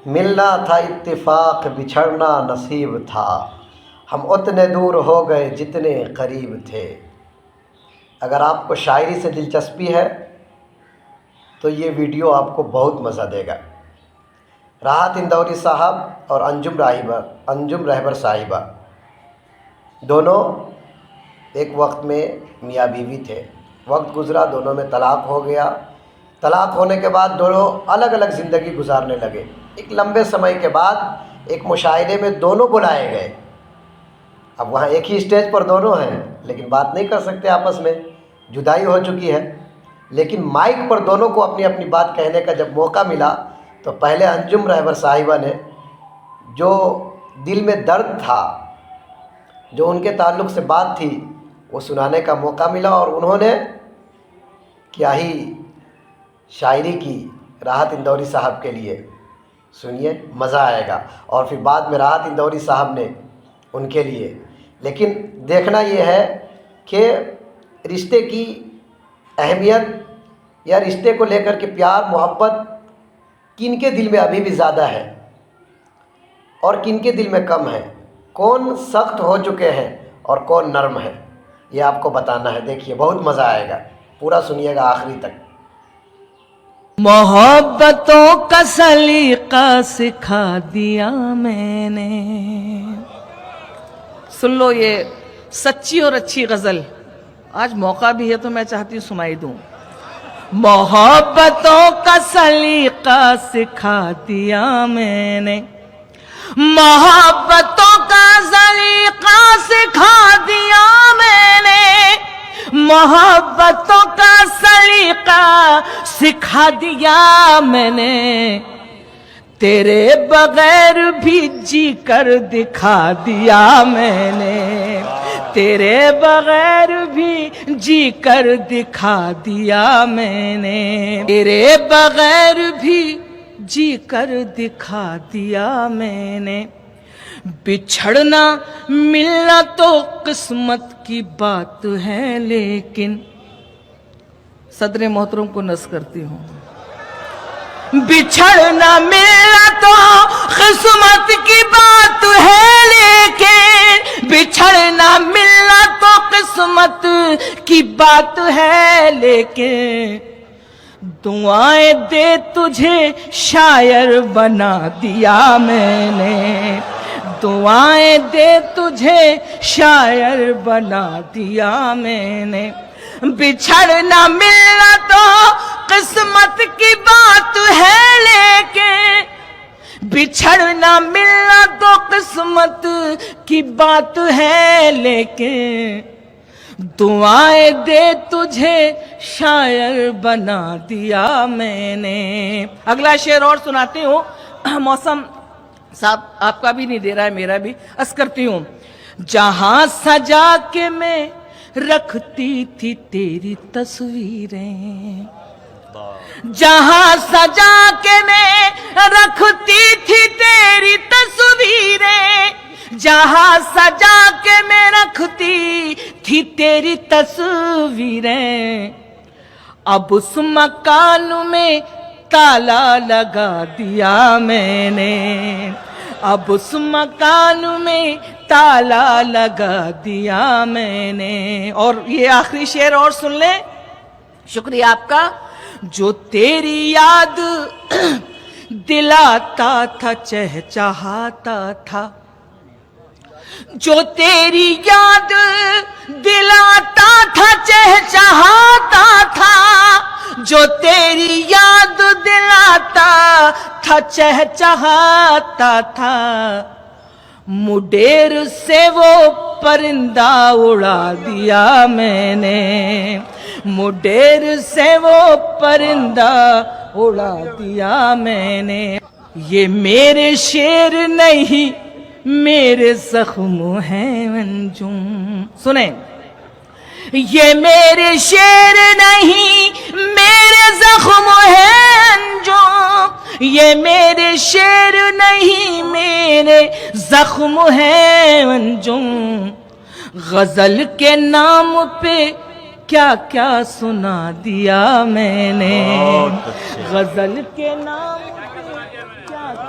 ملنا تھا اتفاق بچھڑنا نصیب تھا، ہم اتنے دور ہو گئے جتنے قریب تھے۔ اگر آپ کو شاعری سے دلچسپی ہے تو یہ ویڈیو آپ کو بہت مزہ دے گا۔ راحت اندوری صاحب اور انجم رہبر صاحبہ دونوں ایک وقت میں میاں بیوی تھے۔ وقت گزرا، دونوں میں طلاق ہو گیا۔ طلاق ہونے کے بعد دونوں الگ الگ زندگی گزارنے لگے۔ ایک لمبے سمے کے بعد ایک مشاہدے میں دونوں بلائے گئے۔ اب وہاں ایک ہی اسٹیج پر دونوں ہیں لیکن بات نہیں کر سکتے آپس میں، جدائی ہو چکی ہے، لیکن مائک پر دونوں کو اپنی اپنی بات کہنے کا جب موقع ملا تو پہلے انجم رہبر صاحبہ نے جو دل میں درد تھا، جو ان کے تعلق سے بات تھی، وہ سنانے کا موقع ملا اور انہوں نے کیا ہی شاعری کی راحت اندوری صاحب کے لیے۔ سنیے، مزہ آئے گا۔ اور پھر بعد میں راحت اندوری صاحب نے ان کے لیے۔ لیکن دیکھنا یہ ہے کہ رشتے کی اہمیت یا رشتے کو لے کر کے پیار محبت کن کے دل میں ابھی بھی زیادہ ہے اور کن کے دل میں کم ہے، کون سخت ہو چکے ہیں اور کون نرم ہے، یہ آپ کو بتانا ہے۔ دیکھیے، بہت مزہ آئے گا، پورا سنیے گا آخری تک۔ محبتوں کا سلیقہ سکھا دیا میں نے۔ سن لو یہ سچی اور اچھی غزل، آج موقع بھی ہے تو میں چاہتی ہوں سنائی دوں۔ محبتوں کا سلیقہ سکھا دیا میں نے، محبتوں کا سلیقہ سکھا دیا میں نے، محبتوں کا سلیقہ سکھا دیا میں نے، تیرے بغیر بھی جی کر دکھا دیا میں نے، تیرے بغیر بھی جی کر دکھا دیا میں نے، تیرے بغیر بھی جی کر دکھا دیا میں نے۔ بچھڑنا ملنا تو قسمت کی بات ہے، لیکن صدر محترم کو نص کرتی ہوں، بچھڑنا ملنا تو قسمت کی بات ہے، لیکن بچھڑنا ملنا تو قسمت کی بات ہے، لیکن دعائیں دے تجھے شاعر بنا دیا میں نے، دعائیں دے تجھے شاعر بنا دیا میں نے۔ بچھڑنا ملنا تو قسمت کی بات ہے، لیکن بچھڑنا ملنا تو قسمت کی بات ہے، لیکن دعائیں دے تجھے شاعر بنا دیا میں نے۔ اگلا شعر اور سناتی ہوں، موسم صاحب آپ کا بھی نہیں دے رہا ہے، میرا بھی عرض کرتی ہوں۔ جہاں سجا کے میں رکھتی تھی تیری تصویریں، جہاں سجا کے میں رکھتی تھی تیری تصویریں، جہاں سجا کے میں رکھتی تھی تیری تصویریں، اب اس مکان میں تالا لگا دیا میں نے، اب اس مکان میں تالا لگا دیا میں نے۔ اور یہ آخری شعر اور سن لیں، شکریہ آپ کا۔ جو تیری یاد دلاتا تھا چہچہاتا تھا، جو تیری یاد دلاتا تھا چہچہاتا تھا، جو تیری یاد دلاتا تھا چہچہاتا تھا، مڈیر سے وہ پرندہ اڑا دیا میں نے، مڈیر سے وہ پرندہ اڑا دیا میں نے۔ یہ میرے شعر نہیں میرے زخم ہیں انجم، سنیں، یہ میرے شعر نہیں میرے زخم ہیں انجم، یہ میرے شعر نہیں میرے زخم ہیں انجم، غزل کے نام پہ کیا کیا سنا دیا میں نے، غزل کے نام پہ کیا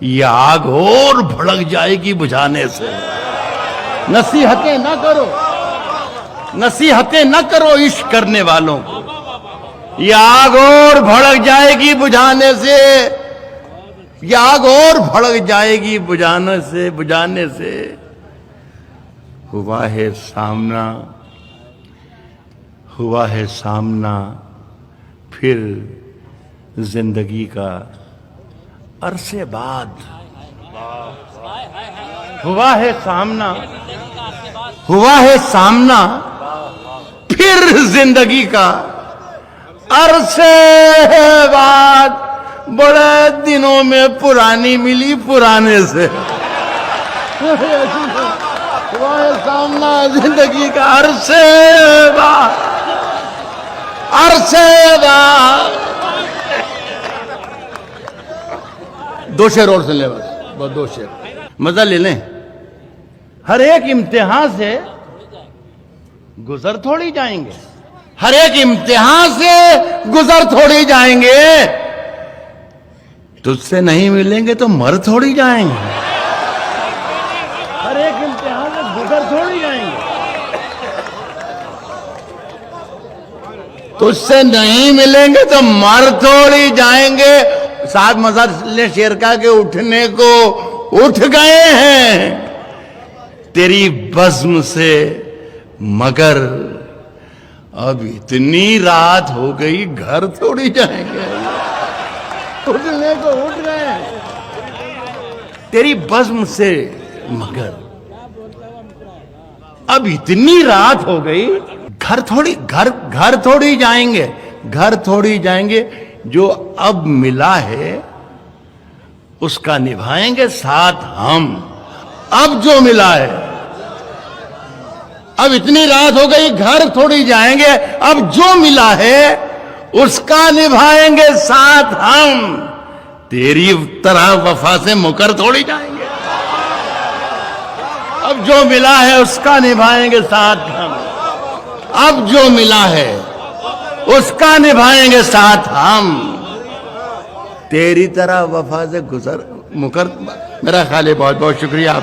یہ آگ اور بھڑک جائے گی بجھانے سے. نصیحتیں نہ کرو، نصیحتیں نہ کرو عشق کرنے والوں کو. یہ آگ اور بھڑک جائے گی بجھانے سے، یہ آگ اور بھڑک جائے گی بجھانے سے. ہوا ہے سامنا، ہوا ہے سامنا پھر زندگی کا عرصے بعد. ہوا ہے سامنا، ہوا ہے سامنا پھر زندگی کا عرصے بعد. بڑے دنوں میں پرانی ملی پرانے سے. ہوا ہے سامنا زندگی کا عرصے بعد، عرصے بعد. دو شعر اور سن لیں بس دو شعر مزہ لے لیں. ہر ایک امتحان سے گزر تھوڑی جائیں گے، ہر ایک امتحان سے گزر تھوڑی جائیں گے. تجھ سے نہیں ملیں گے تو مر تھوڑی جائیں گے. ہر ایک امتحان سے گزر تھوڑی جائیں گے. تجھ سے نہیں ملیں گے تو مر تھوڑی جائیں گے. ساتھ مزہ لے شیر کا کہ اٹھنے کو اٹھ گئے ہیں تیری بزم سے، مگر اب اتنی رات ہو گئی گھر تھوڑی جائیں گے. اٹھنے کو اٹھ گئے ہیں تیری بزم سے، مگر اب اتنی رات ہو گئی گھر تھوڑی جائیں گے، گھر تھوڑی جائیں گے. جو اب ملا ہے اس کا نبھائیں گے ساتھ ہم. اب جو ملا ہے، اب اتنی رات ہو گئی گھر تھوڑی جائیں گے، اب جو ملا ہے اس کا نبھائیں گے ساتھ ہم. تیری طرح وفا سے مکر تھوڑی جائیں گے. اب جو ملا ہے اس کا نبھائیں گے ساتھ ہم. اب جو ملا ہے اس کا نبھائیں گے ساتھ ہم. تیری طرح وفا سے مکر. میرا خیال ہے بہت بہت شکریہ آپ